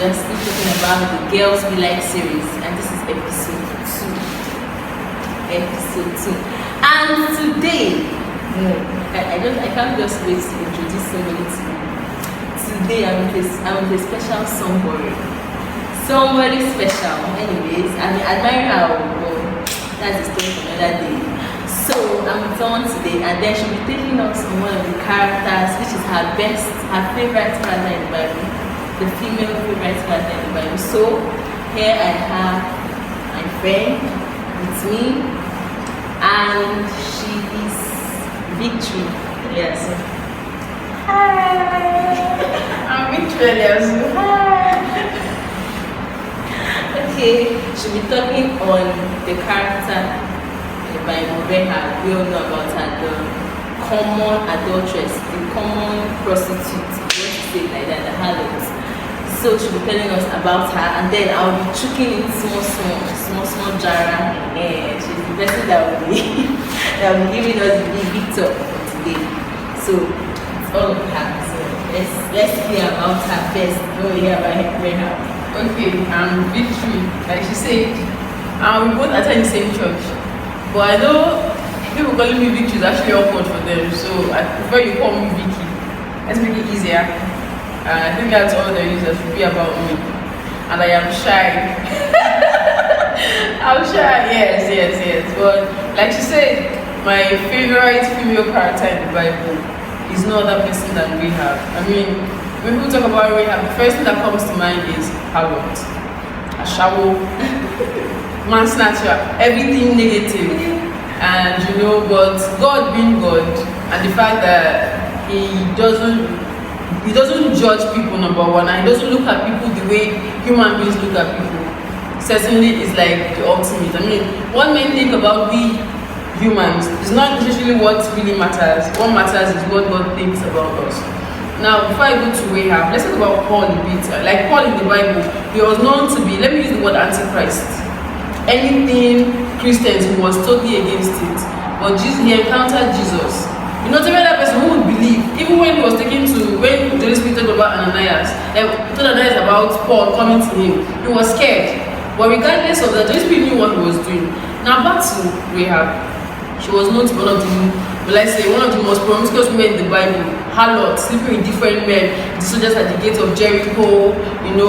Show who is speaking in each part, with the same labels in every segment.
Speaker 1: We're still talking about the Girls We Like series, and this is episode 2. Episode 2. And today, I can't just wait to introduce somebody to you. Today I'm with a special somebody. Somebody special. Anyways, I admire her, but that's a story for another day. So I'm with someone today, and then she'll be taking us on one of the characters, which is her favorite character in the Bible, the female favorite character in the Bible. So here I have my friend with me, and she is Victory. Yes.
Speaker 2: Hi. I'm Victory. Yes. Hi.
Speaker 1: Okay, she'll be talking on the character by Rehab. We all know about her, the common adulteress, the common prostitute, you want to say it like that, the harlot. So she'll be telling us about her, and then I'll be chucking in small jara. And she's the person that will be giving us the Victor for today. So it's all of her. So let's hear about her first. Go hear about Rehab.
Speaker 2: Okay, I'm Victory. Like she said, we both attend the same church. But I know people calling me Victory is actually awkward for them, so I prefer you call me Vicky. Let's make it easier. I think that's all there is that should be about me. And I am shy. I'm shy, yes. But like she said, my favorite female character in the Bible is no other person than Rehab. I mean, when people talk about Rehab, the first thing that comes to mind is harlot, a shower, man snatcher, everything negative. And but God being God, and the fact that he doesn't judge people, number one, and he doesn't look at people the way human beings look at people, certainly is like the ultimate. I mean, one main thing about we humans is not necessarily what really matters. What matters is what God thinks about us. Now, before I go to Rehab, let's talk about Paul a bit. Like Paul in the Bible, he was known to be, let me use the word antichrist. Anything Christians, he was totally against it. But he encountered Jesus. You know, every other person who would believe, even when he was when the Holy Spirit talked about Ananias, told Ananias about Paul coming to him, he was scared. But regardless of that, the Holy Spirit knew what he was doing. Now back to Rehab. She was known to be one of the most promiscuous women in the Bible, harlot, sleeping with different men, the soldiers at the gate of Jericho, and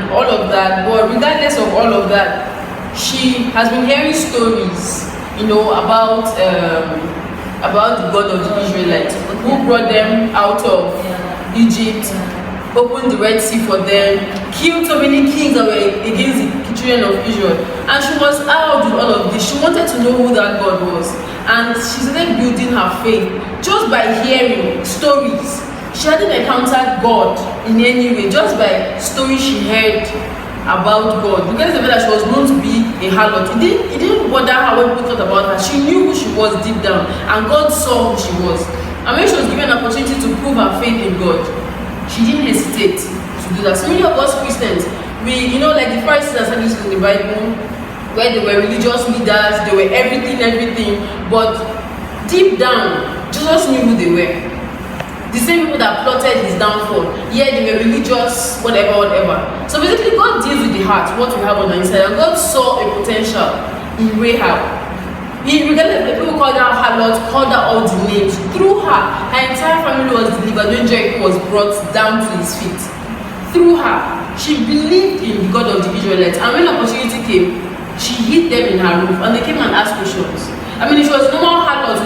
Speaker 2: all of that. But regardless of all of that, she has been hearing stories, about the God of the Israelites, who brought them out of Egypt, opened the Red Sea for them, killed so many kings that were against the children of Israel. And she was out with all of this. She wanted to know who that God was. And she started building her faith just by hearing stories. She hadn't encountered God in any way, just by stories she heard about God. Because of the fact that she was known to be a harlot, it didn't bother her when people thought about her. She knew who she was deep down, and God saw who she was. And when she was given an opportunity to prove her faith in God, she didn't hesitate to do that. So many of us Christians, like the Pharisees and Sadducees in the Bible, where they were religious leaders, they were everything, but deep down, Jesus knew who they were. The same people that plotted his downfall, they were religious, whatever. So basically, God deals with the heart, what we have on the inside, and God saw a potential in Rehab. Regardless of people called her harlot, called her all the names. Through her entire family was delivered when Jericho was brought down to his feet. Through her, she believed in the God of the Israelites, and when opportunity came, she hid them in her roof, and they came and asked questions. I mean, if she was normal harlot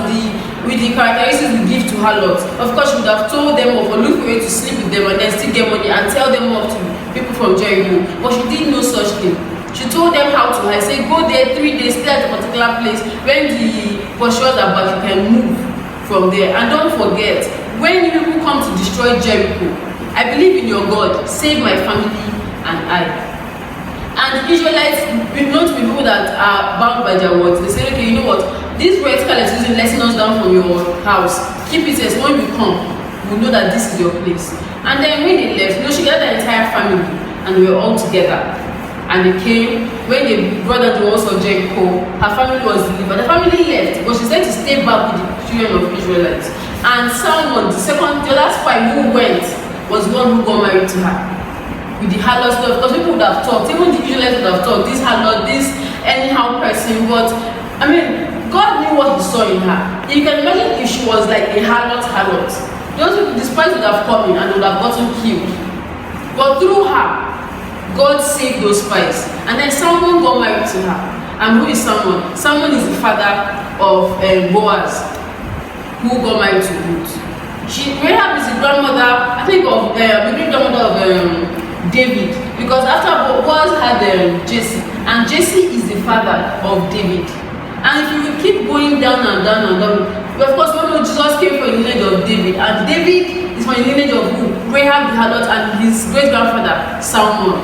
Speaker 2: with the characteristics we give to harlots, of course she would have told them off or looked for a way to sleep with them and then still get money and tell them off to people from Jericho. But she did no such thing. She told them how to hide. Say, go there 3 days, stay at a particular place. When the pursuers are back, you can move from there. And don't forget, when people come to destroy Jericho, I believe in your God, save my family and I. And the Israelites, we've known to be people that are bound by their words. They say, okay, you know what? This vertical is using letting us down from your house. Keep it as when you come, we know that this is your place. And then when they left, she gathered the entire family and we were all together. And they came, when they brought her to the walls of Jericho, her family was delivered. The family left, but she said to stay back with the children of Israelites. And Salmon, the last spy who went, was the one who got married to her. with the harlot stuff, because people would have talked, even the Israelites would have talked, this harlot, this anyhow person. But I mean, God knew what he saw in her. You can imagine if she was like a harlot, those people, the spies would have come in and would have gotten killed. But through her, God saved those spies. And then someone got married to her. And who is someone? Someone is the father of Boaz, who got married to Ruth. Rehab is the grandmother, I think, of the great grandmother of David. Because after Boaz had Jesse, and Jesse is the father of David. And if you will keep going down and down and down, of course, we know Jesus came from the lineage of David, and David is from the lineage of who? Rehab the harlot, and his great grandfather Salmon.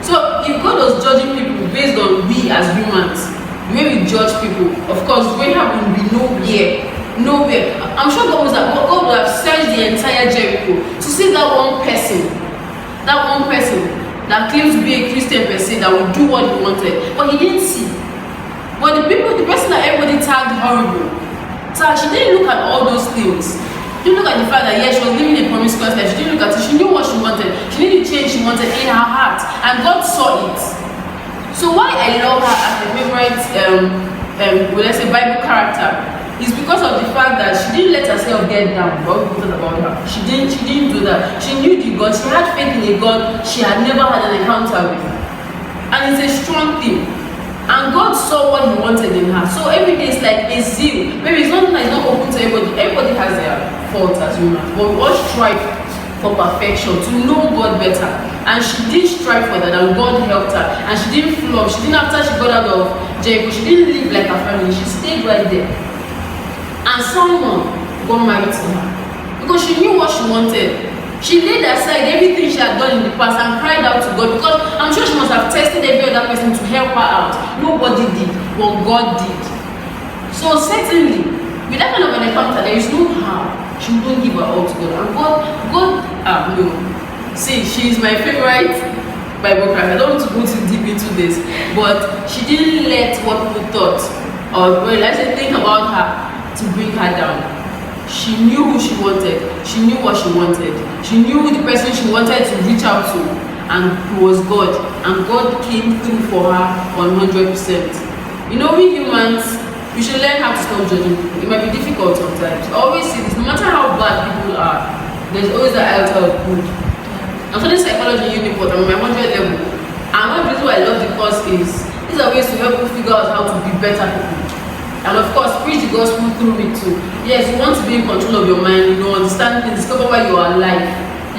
Speaker 2: So if God was judging people based on we as humans, the way we judge people, of course, Rehab will be nowhere. I'm sure God would have searched the entire Jericho to see that one person that claims to be a Christian person that would do what he wanted, but he didn't see. But the person that everybody tagged horrible, she didn't look at all those things. She didn't look at the fact that she was living a promiscuous life. She didn't look at it. She knew what she wanted. She knew the change she wanted in her heart, and God saw it. So why I love her as a favorite, let's say, Bible character, is because of the fact that she didn't let herself get down. What we thought about her, she didn't do that. She knew the God. She had faith in a God she had never had an encounter with, and it's a strong thing. And God saw what he wanted in her. So every day is like a zeal. Maybe it's not that it's not open to everybody. Everybody has their faults as humans. But we all strive for perfection, to know God better. And she did strive for that, and God helped her. And she didn't flop. She didn't, after she got out of Jericho, she didn't live like her family. She stayed right there. And someone got married to her. Because she knew what she wanted. She laid aside everything she had done in the past and cried out to God, because I'm sure she must have tested every other person to help her out. Nobody did, but God did. So certainly, with that kind of an encounter, there is no how she wouldn't give her all to God. And God, see, she is my favorite Bible character. I don't want to go too deep into this, but she didn't let what people thought, or let's say think about her, to bring her down. She knew who she wanted. She knew what she wanted. She knew the person she wanted to reach out to, and it was God. And God came through for her 100%. You know, we humans, we should learn how to stop judging people. It might be difficult sometimes. I always say this, no matter how bad people are, there's always an iota of good. I'm studying psychology in Uniport. I'm on my 100 level. And one of the reasons why I love the course is these are ways to help people figure out how to be better people. And of course, preach the gospel through it too. Yes, you want to be in control of your mind, understand things, discover why you are alive.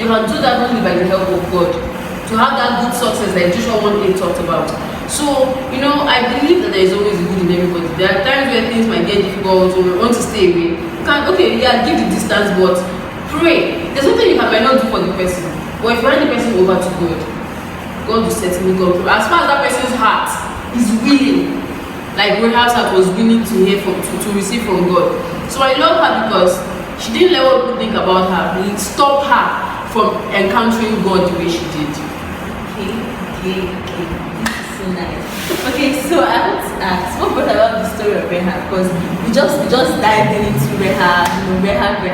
Speaker 2: You can do that only by the help of God. To have that good success that Joshua 1:8 talked about. So, I believe that there is always good in everybody. There are times where things might get difficult, or you want to stay away. You can, give the distance, but pray. There's something you might not do for the person. But if you hand the person over to God, God will certainly come through. As far as that person's heart is willing, like Rehab's heart was willing to hear to receive from God. So I love her because she didn't let what people think about her stop her from encountering God the way she did.
Speaker 1: Okay. This is so nice. Okay, so I want to ask, what brought about the story of Rehab? Because we just dived into Rehab, Rehab.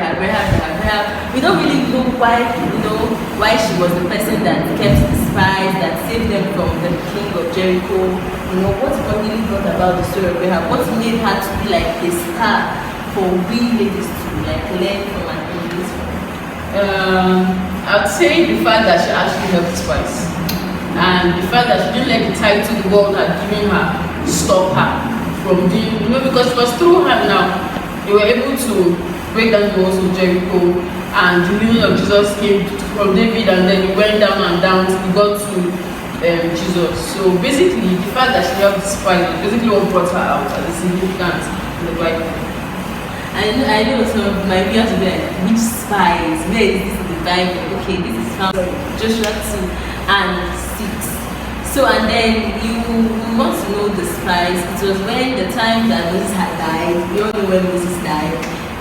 Speaker 1: We don't really know why she was the person that kept the spies, that saved them from the king of Jericho. What really brought about the story of Rehab? What made her to be like a star for we ladies to learn from and emulate from?
Speaker 2: I'd say the fact that she actually helped the spies. And the fact that she didn't let the title the world had given her stop her from doing, because it was through her now they were able to break down the walls of Jericho, and the meaning of Jesus came from David, and then he went down and down till he got to Jesus. So basically, the fact that she helped the spies was basically what brought her out as a significant in the Bible.
Speaker 1: I know some of my viewers will be like, which spies? Where is this in the Bible? Okay, this is found in Joshua 2 and 6. So, and then you want to know the spies. It was when the time that Moses had died, we all know when Moses died,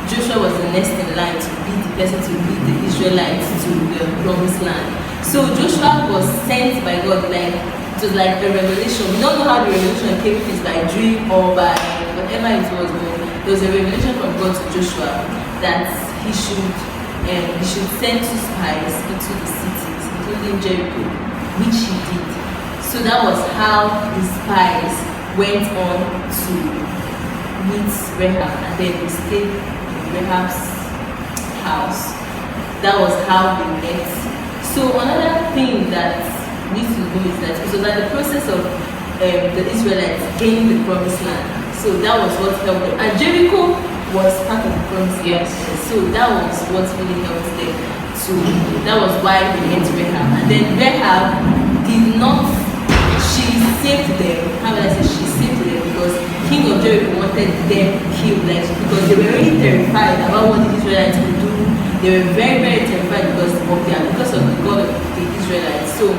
Speaker 1: Joshua was the next in line to be the person to lead the Israelites to the promised land. So Joshua was sent by God, it was like a revelation. We don't know how the revelation came, if it's by dream or by whatever it was, but there was a revelation from God to Joshua that he should send 2 spies into the cities, including Jericho. which she did. So that was how the spies went on to meet Rehab, and then they stayed in Rehab's house. That was how they met. So another thing that we need to know is that it was at the process of the Israelites gaining the promised land. So that was what helped them. And Jericho was part of the promised land. So that was what really helped them. So that was why they met Rehab. And then Rehab did not, she saved them. How would I say she saved them? Because King of Jericho wanted them killed, like, because they were really terrified about what the Israelites would do. They were very, very terrified because of the God of the Israelites. So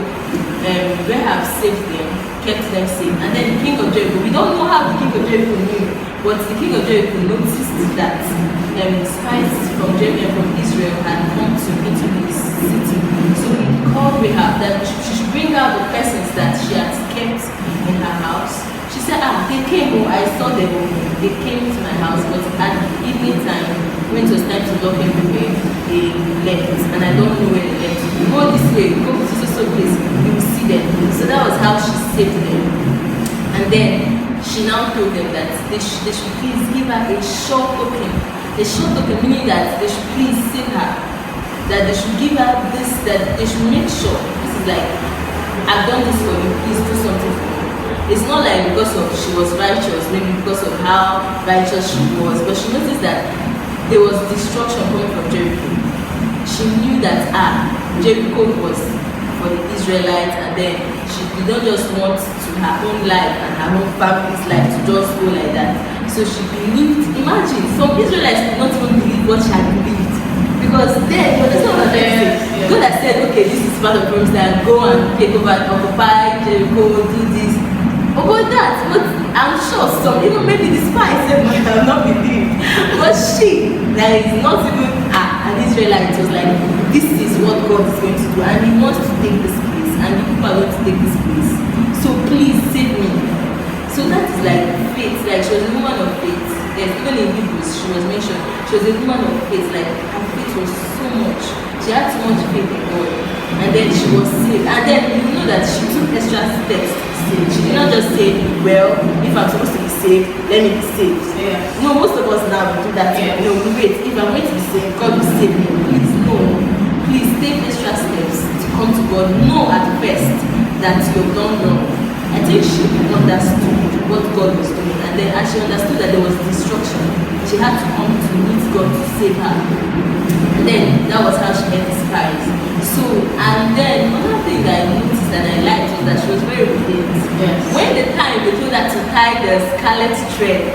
Speaker 1: Rehab saved them, kept them safe. And then the King of Jericho, we don't know how the King of Jericho knew, but the King of Jericho noticed that spies from Jericho, from Israel, had come into his city. So he called Rehab that she should bring out the persons that she had kept in her house. She said, they came, I saw them, they came to my house, but at the evening time, when it was time to lock everywhere, they left, and I don't know where they left. Go this way, go to so place, you will see them. So that was how she saved them. And then she now told them that they should please give her a short token. A short token meaning that they should please save her. That they should give her this, that they should make sure, this is like, I've done this for you, please do something for me. It's not like because of she was righteous, maybe because of how righteous she was, but she noticed that there was destruction coming from Jericho. She knew that Jericho was for the Israelites, and then she did not just want to her own life and her own family's life to just go like that. So she believed, imagine, some Israelites did not even believe what she had believed. Because then, but that's not what they said. God has said, okay, this is part of promise land, go and take over, occupy Jericho, do this. About that, but I'm sure some, even maybe the spies might have not believed. But she, that is not even an Israelite, was like, this is what God is going to do, and He wants to take this place, and the people are going to take this place. So please save me. So that is like faith. Like she was a woman of faith. Yes, even in Hebrews, she was mentioned. She was a woman of faith. Like her faith was so much. She had so much faith in God, and then she was saved. And then you know that she took extra steps. She did not just say, well, if I'm supposed to be saved, let me be saved.
Speaker 2: Yeah.
Speaker 1: No, most of us now do that.
Speaker 2: Yeah.
Speaker 1: No, wait, if I'm going to be saved, God will save me. Please, no. Please take extra steps to come to God. Know at first that you've done wrong. I think she understood what God was doing. And then as she understood that there was destruction, she had to come to meet God to save her. And then that was how she met the spies. So, and then another thing that I noticed and I liked was that she was very obedient.
Speaker 2: Yes.
Speaker 1: When the time they told her to tie the scarlet thread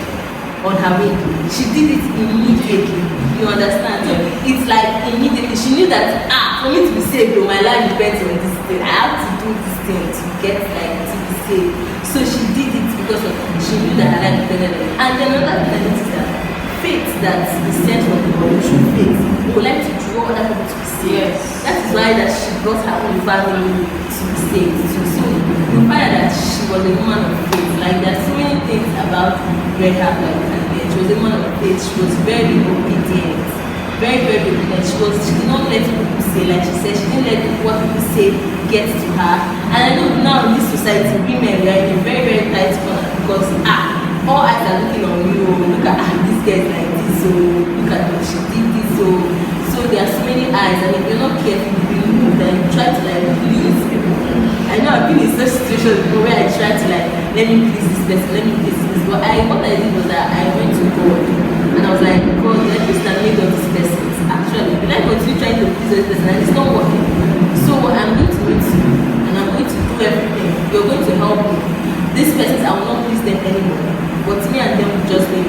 Speaker 1: on her wing, she did it immediately. You understand? So it's like immediately. She knew that for me to be saved, my life depends on this thing. I have to do this thing to get like to be saved. So she did it because of she knew that her life depended on it. And then another thing I noticed that faith that is sent from God, true faith, would like to draw other people to be saved.
Speaker 2: Yes.
Speaker 1: That is why that she brought her own family to be saved. So you find that she was a woman of faith. Like there are so many things about Rehab that we can get. She was a woman of faith. She was very obedient. Very, very obedient. She did not let people say, like she said, she didn't let what people say get to her. And I know now in this society, women, we are in a very, very tight corner because all eyes are looking on you. Look at this girl is like this, so look at what she did this, so there are so many eyes, and if you're not careful, you move and you try to like please people. I know I've been in such situations before where I try to like let me please this person, let me please this, but what I did was that I went to God and I was like, God, let me stand made of this person. Actually, when I continue trying to please this person and it's not working, so I'm going to meet you and I'm going to do everything. You're going to help me. These persons, I will not please them anymore. But me and them will just be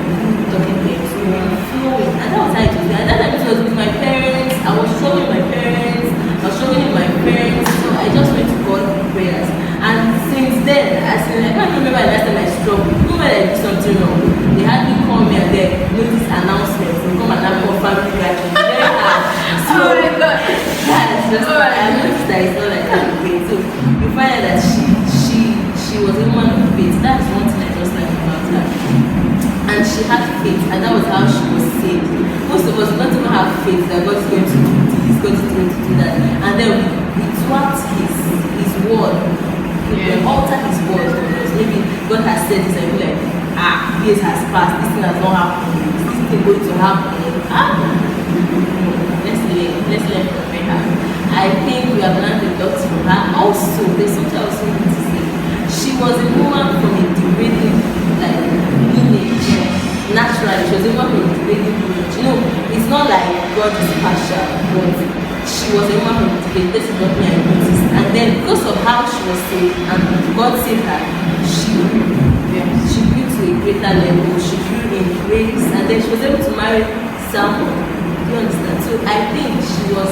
Speaker 1: talking things. So we were flowing. And that was how it was. And that time it was with my parents. I was struggling with my parents. I was struggling with my parents. So I just went to God in prayers. And since then, I can't remember the last time I struggled. Even when I did something wrong, they had me call me and then notice announcements. They come and have a family gathering. Very hard. So
Speaker 2: Oh my God.
Speaker 1: that's just I noticed that it's not like that again. So you find out that she was a woman of faith. That's one thing I just like about her. And she had faith, and that was how she was saved. Most of us don't even have faith that God is going to do this, God is going to do that. And then we swapped his word. He altered his word because maybe God has said this and be like, years has passed, this thing has not happened, is this thing going to happen? Let's learn from Rehab. I think we have learned a lot from her. Also, there's something I also need to say. She was a woman from a degrading lineage. Naturally, she was a woman from a degrading lineage. It's not like God is partial, but she was a woman from a degrading. This is what me I noticed. And then because of how she was saved and God saved her, she grew to a greater level. She grew in grace, and then she was able to marry someone. You understand? So I think she was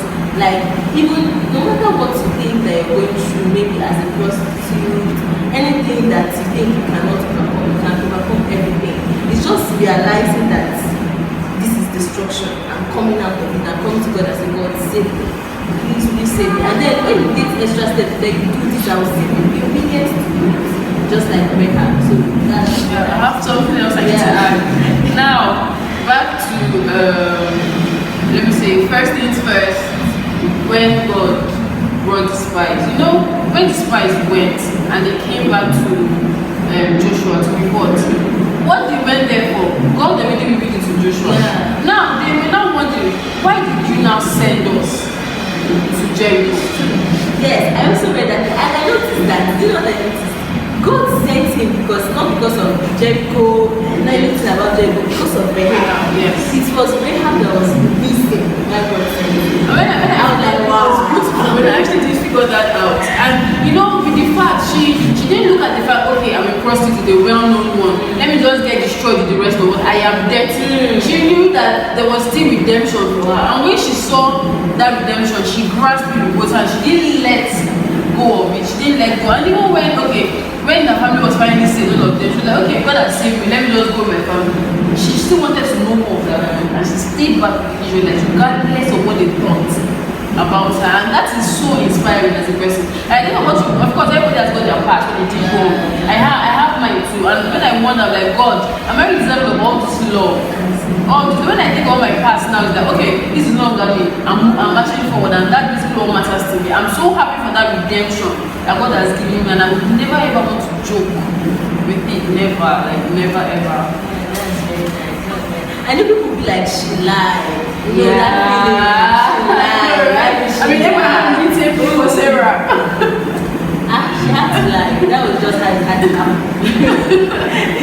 Speaker 1: even no matter what you think that you're going through, maybe as a prostitute, anything that you think you cannot overcome, you can overcome everything. It's just realizing that this is destruction and coming out of it and coming to God and saying, God, save me. Please save me. And then when you take extra steps, then you do this, I will save you. Be obedient to it. Just like Rehab. So that's
Speaker 2: I have something else I need to add. Now, back to let me say, first things first, when God brought the spies. When the spies went and they came back to Joshua to report, what they went there for, God already revealed it to Joshua.
Speaker 1: Yeah.
Speaker 2: Now, they were now wondering, why did you now send us to Jericho?
Speaker 1: Yes, I also read that, and I noticed that, what I noticed? God sent him not because of Jericho, not anything about Jericho, because of Rehab.
Speaker 2: Yes.
Speaker 1: It was Rehab that was missing. When I was like, wow.
Speaker 2: When I actually did figure that out. And with the fact, she didn't look at the fact, okay, I'm a prostitute, a well-known one. Let me just get destroyed with the rest of what I am dirty. She knew that there was still redemption for her. And when she saw that redemption, she grasped it with both hands. She didn't let go of it. She didn't let go. And even when the family was finally saved, all of them, she was like, okay, God has saved me, let me just go with my family. She still wanted to know more of that, and she stayed back with the Israelites regardless of what they thought about her. And that is so inspiring as a person. I think about you, of course, everybody has got their past when they did wrong. I have mine too. And when I wonder, like, God, am I really deserving of all this love? When I think of my past now, is that okay, this is no longer me. I'm marching forward, and that basically all matters to me. I'm so happy for that redemption that God has given me, and I would never ever want to joke with it. Never ever.
Speaker 1: That's very nice. I know people will be like, she lied. She lied.
Speaker 2: Everyone needs a play for Sarah.
Speaker 1: She had to lie. That was just how it had to happen.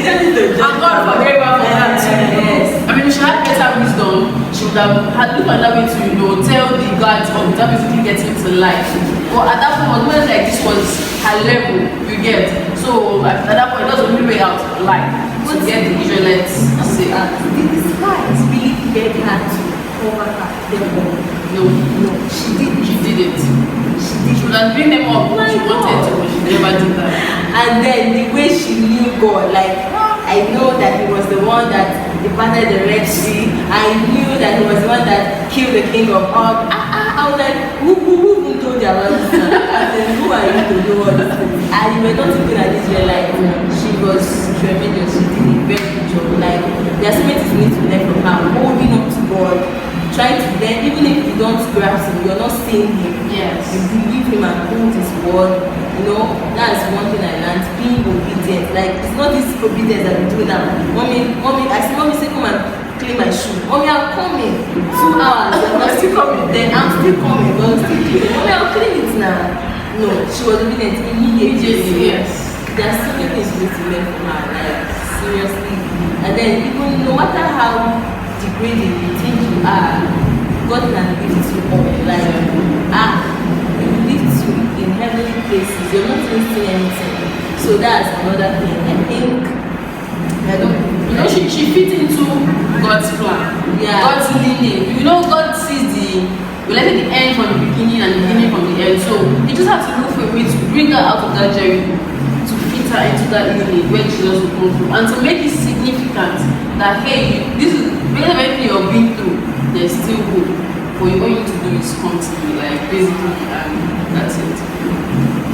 Speaker 2: And God forgave her for that too.
Speaker 1: Yes.
Speaker 2: If she had better wisdom, she would have had looked at that way to tell the guards of that basically getting to life. But at that point, when like this was her level, you get. So at that point, that's the only way out of life to get the Israelites saved.
Speaker 1: The spies really begged her to cover her.
Speaker 2: No, she did it. She would have bring them up if she wanted to, but she never did that.
Speaker 1: And then the way she knew God, I know that he was the one that departed the Red Sea. I knew that he was the one that killed the king of Og. I was like, who even told you about this? I said, who are you to do all this? And you were not even an Israelite. She was tremendous. She did a very good job. There are so many things we need to learn from her. Holding up to God. Trying to learn, even if you don't grasp him, you're not seeing him.
Speaker 2: Yes.
Speaker 1: You believe him and hold his word. That's one thing I learned. Being obedient. It's not this obedience that we do now. Mommy, I see mommy say, come and clean my shoe. Mommy, I'm coming. 2 hours. I'm still coming. Then I'm still coming, but I'm still cleaning. Mommy, I'll clean it now. No, she was obedient immediately.
Speaker 2: Yes.
Speaker 1: There are so many things we need to learn from her. Seriously. And then even no matter how degrading you think you are, God can lift you up. He will lift you in heavenly places. You're not missing anything. So that's another thing. I think
Speaker 2: she fit into God's plan.
Speaker 1: Yeah.
Speaker 2: God's leading. God sees the end from the beginning and the beginning from the end. So you just have to look for a way to bring her out of that Jericho, to fit her into that lineage where she doesn't come from, and to make it significant that hey, this is everything you've been through, there's still hope. For you, all you need to do is come to me, basically, and that's it.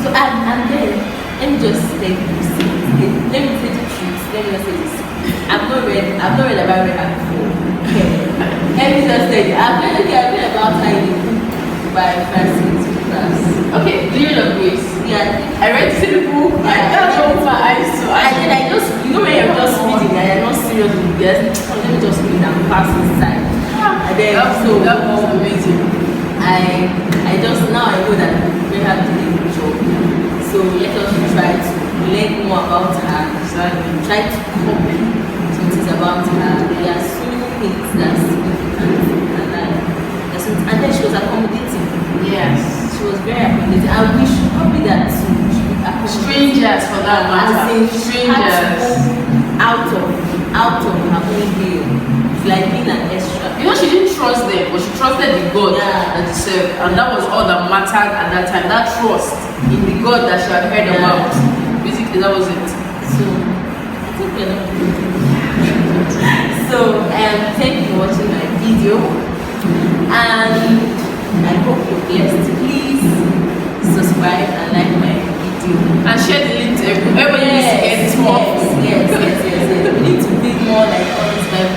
Speaker 1: So and then let me just let me say the truth. Let me just say this. I've not read about Rehab before. Okay. Let me just tell you, I've read about her in a book by Francis. class.
Speaker 2: Okay, Legion of Grace.
Speaker 1: Yeah.
Speaker 2: I read the book. That's what my eyes to.
Speaker 1: And then I just, you know when you're just reading and you're not serious with it, let me just read and pass inside. And then
Speaker 2: that was amazing.
Speaker 1: I just now I know that we have to do a job. So let us try to learn more about her. Try to copy some things about her. There are so many things that's significant in her life. And then she was accommodating.
Speaker 2: Yes.
Speaker 1: She was very accommodating. And we should copy that too.
Speaker 2: Strangers for that matter. Strangers.
Speaker 1: Out of her own will. It's like being an extra.
Speaker 2: You know, she didn't trust them, but she trusted the God
Speaker 1: Yeah.
Speaker 2: that they served. And that was all that mattered at that time. That trust in the God that she had heard about. Basically, that was it.
Speaker 1: So, I think we're not So, thank you for watching my video. And I hope you're blessed. Please subscribe and like my video.
Speaker 2: And share the link to everybody needs to get this more.
Speaker 1: Yes. We need to be more like all these Bible